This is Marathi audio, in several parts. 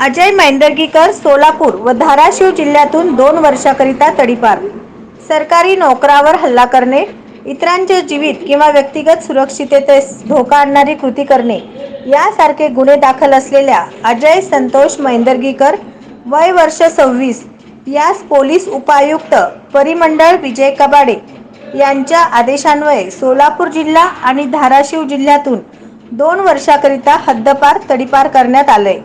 अजय मैंदर्गीकर सोलापूर व धाराशिव जिल्ह्यातून 2 वर्षाकरिता तडीपार. सरकारी नोकरावर हल्ला करणे, इतरांचे जीवित किंवा व्यक्तिगत सुरक्षिततेस धोका आणणारी कृती करणे यासारखे गुन्हे दाखल असलेल्या अजय संतोष मैंदर्गीकर वय वर्ष 26 यास पोलीस उपायुक्त परिमंडळ विजय कबाडे यांच्या आदेशान्वये सोलापूर जिल्हा आणि धाराशिव जिल्ह्यातून 2 वर्षाकरिता हद्दपार तडीपार करण्यात आले.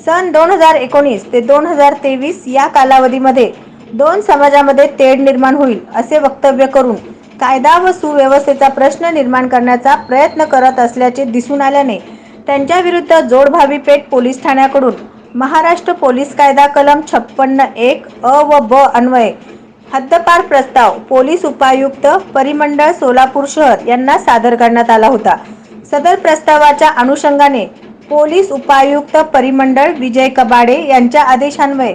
सन 2019 ते 2023 या कालावधीमध्ये 2 समाजामध्ये तेढ निर्माण होईल असे वक्तव्य करून कायदा व सुव्यवस्थेचा प्रश्न निर्माण करण्याचा प्रयत्न करत असल्याचे दिसून आल्याने त्यांच्या विरुद्ध जोडभावी पेठ पोलीस ठाण्याकडून महाराष्ट्र पोलीस कायदा कलम 56(1) अ व ब अन्वये हद्दपार प्रस्ताव पोलीस उपायुक्त परिमंडळ सोलापूर शहर यांना सादर करण्यात आला होता. सदर प्रस्तावाच्या अनुषंगाने पोलीस उपायुक्त परिमंडळ विजय कबाडे यांच्या आदेशान्वये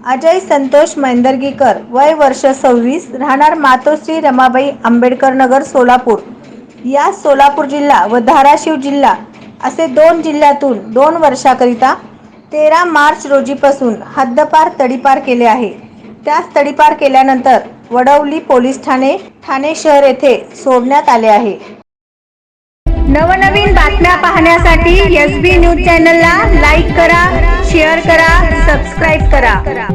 अजय संतोष मैंदर्गीकर वय वर्ष 26 राहणार मातोश्री रमाबाई आंबेडकर नगर सोलापूर यास सोलापूर जिल्हा व धाराशिव जिल्हा असे 2 जिल्ह्यातून 2 वर्षाकरिता 13 मार्च रोजीपासून हद्दपार तडीपार केले आहे. त्यास तडीपार केल्यानंतर वडवली पोलीस ठाणे शहर येथे सोडण्यात आले आहे. नवनवीन बातम्या पाहण्यासाठी SB न्यूज चॅनलला लाईक करा, शेअर करा, सबस्क्राईब करा.